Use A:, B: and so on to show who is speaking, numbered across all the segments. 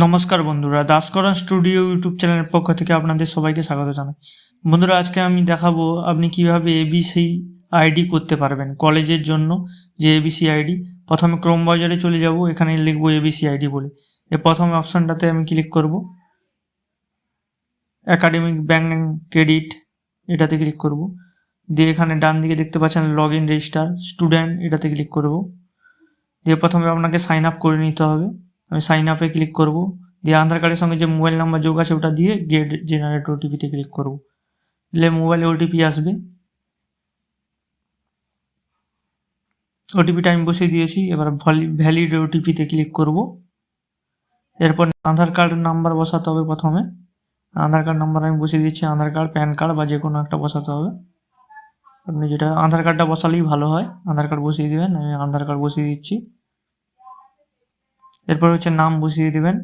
A: নমস্কার বন্ধুরা, দাসকরণ studio YouTube চ্যানেলের পক্ষ থেকে আপনাদের সবাইকে স্বাগত জানাই। বন্ধুরা, আজকে আমি দেখাবো আপনি কিভাবে এবিসি আইডি করতে পারবেন কলেজের জন্য। যে এবিসি আইডি, প্রথমে ক্রোম ব্রাউজারে চলে যাব, এখানে লিখবো এবিসি আইডি বলে। এর প্রথম অপশানটাতে আমি ক্লিক করব, একাডেমিক ব্যাঙ্ক ক্রেডিট, এটাতে ক্লিক করব। দিয়ে এখানে ডান দিকে দেখতে পাচ্ছেন লগ ইন রেজিস্টার স্টুডেন্ট, এটাতে ক্লিক করব। দিয়ে প্রথমে আপনাকে সাইন আপ করে নিতে হবে, আমি সাইন আপে ক্লিক করব। দিয়ে আধার কার্ডের সঙ্গে যে মোবাইল নাম্বার যোগ আছে ওটা দিয়ে গেট জেনারেট ওটিপিতে ক্লিক করব। দিলে মোবাইলে ওটিপি আসবে, ওটিপিটা আমি বসিয়ে দিয়েছি। এবার ভ্যালিড ওটিপিতে ক্লিক করব। এরপর আধার কার্ড নাম্বার বসাতে হবে। প্রথমে আধার কার্ড নাম্বার আমি বসিয়ে দিচ্ছি, আধার কার্ড, প্যান কার্ড বা যে কোনো একটা বসাতে হবে। আপনি যেটা আধার কার্ডটা বসালেই ভালো হয়, আধার কার্ড বসিয়ে দেবেন। আমি আধার কার্ড বসিয়ে দিচ্ছি। এরপর হচ্ছে নাম বসিয়ে দেবেন,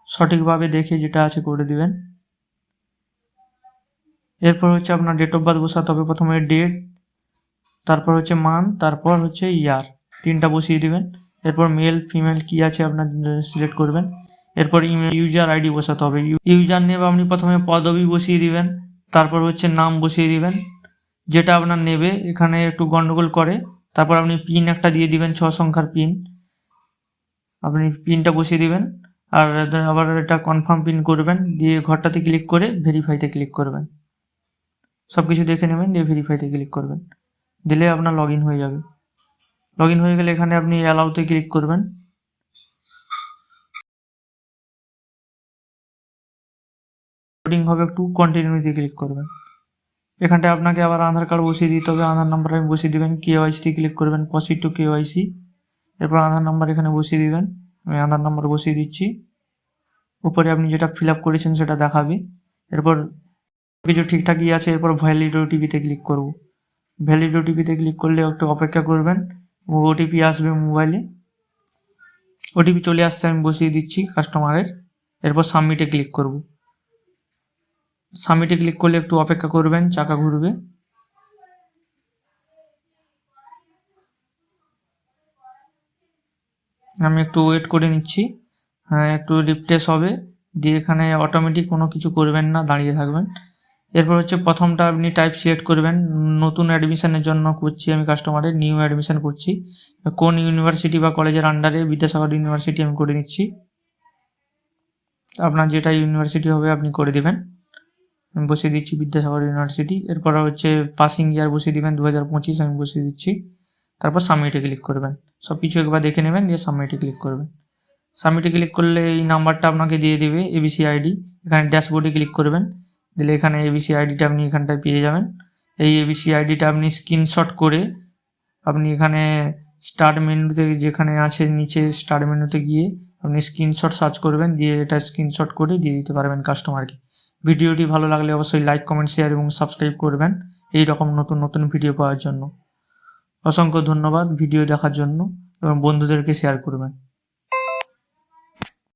A: সঠিকভাবে দেখে যেটা আছে করে দিবেন। এরপর হচ্ছে আপনার ডেট অফ বার্থ বসাতে হবে। প্রথমে ডেট, তারপর হচ্ছে মান্থ, তারপর হচ্ছে ইয়ার, তিনটা বসিয়ে দিবেন। এরপর মেল ফিমেল কি আছে আপনার সিলেক্ট করবেন। এরপর ইউজার আইডি বসাতে হবে। ইউজার নেম আপনি প্রথমে পদবি বসিয়ে দিবেন, তারপর হচ্ছে নাম বসিয়ে দিবেন যেটা আপনার নেবে। এখানে একটু গন্ডগোল করে, তারপর আপনি পিন একটা দিয়ে দিবেন, 6 সংখ্যার পিন, আপনি পিনটা বসিয়ে দিবেন। আর আবার এটা কনফার্ম পিন করবেন, দিয়ে ঘরটাতে ক্লিক করে ভেরিফাইতে ক্লিক করবেন। সব কিছু দেখে নেবেন, দিয়ে ভেরিফাইতে ক্লিক করবেন, দিলে আপনার লগ ইন হয়ে যাবে। লগ ইন হয়ে গেলে এখানে আপনি অ্যালাউতে ক্লিক করবেন। লোডিং হবে একটু, কন্টিনিউতে ক্লিক করবেন। এখানটায় আপনাকে আবার আধার কার্ড বসিয়ে দিতে হবে, আধার নাম্বার আমি বসিয়ে দিবেন। কেওয়াইসিতে ক্লিক করবেন, প্রসিড টু কেওয়াইসি। এরপর আধার নাম্বার এখানে বসিয়ে দিবেন, আমি আধার নাম্বার বসিয়ে দিচ্ছি। উপরে আপনি যেটা ফিল আপ করেছেন সেটা দেখাবে। এরপর কিছু ঠিকঠাকই আছে। এরপর ভ্যালিড ওটিপিতে ক্লিক করব। ভ্যালিড ওটিপিতে ক্লিক করলে একটু অপেক্ষা করবেন, ওটিপি আসবে মোবাইলে। ওটিপি চলে আসছে, আমি বসিয়ে দিচ্ছি কাস্টমারের। এরপর সাবমিটে ক্লিক করব। সাবমিটে ক্লিক করলে একটু অপেক্ষা করবেন, চাকা ঘুরবে। আমি একটু ওয়েট করে নিচ্ছি, হ্যাঁ একটু রিফ্রেশ হবে। দিয়ে এখানে অটোমেটিক কোনো কিছু করবেন না, দাঁড়িয়ে থাকবেন। এরপর হচ্ছে প্রথমটা আপনি টাইপ সিলেক্ট করবেন। নতুন অ্যাডমিশনের জন্য করছি আমি, কাস্টমারের নিউ অ্যাডমিশন করছি। কোন ইউনিভার্সিটি বা কলেজের আন্ডারে, বিদ্যাসাগর ইউনিভার্সিটি আমি করে নিচ্ছি। আপনার যেটা ইউনিভার্সিটি হবে আপনি করে দেবেন। আমি বসিয়ে দিচ্ছি বিদ্যাসাগর ইউনিভার্সিটি। এরপর হচ্ছে পাসিং ইয়ার বসিয়ে দিবেন 2025, আমি বসিয়ে দিচ্ছি। তারপর সাবমিটে ক্লিক করবেন। সব কিছু একবার দেখে নেবেন, দিয়ে সাবমিটে ক্লিক করবেন। সাবমিটে ক্লিক করলে এই নাম্বারটা আপনাকে দিয়ে দেবে, এবিসি আইডি। এখানে ড্যাশবোর্ডে ক্লিক করবেন, দিলে এখানে এবিসি আইডিটা আপনি এখানটায় পেয়ে যাবেন। এই এবিসি আইডিটা আপনি স্ক্রিনশট করে আপনি এখানে স্টার্ট মেনুতে যেখানে আছে নিচে স্টার্ট মেনুতে গিয়ে আপনি স্ক্রিনশট সার্চ করবেন, দিয়ে এটা স্ক্রিনশট করে দিয়ে দিতে পারবেন কাস্টমারকে। ভিডিওটি ভালো লাগলে অবশ্যই লাইক, কমেন্ট, শেয়ার এবং সাবস্ক্রাইব করবেন এই রকম নতুন নতুন ভিডিও পাওয়ার জন্য। অসংখ্য ধন্যবাদ ভিডিও দেখার জন্য, এবং বন্ধুদেরকে শেয়ার করবেন।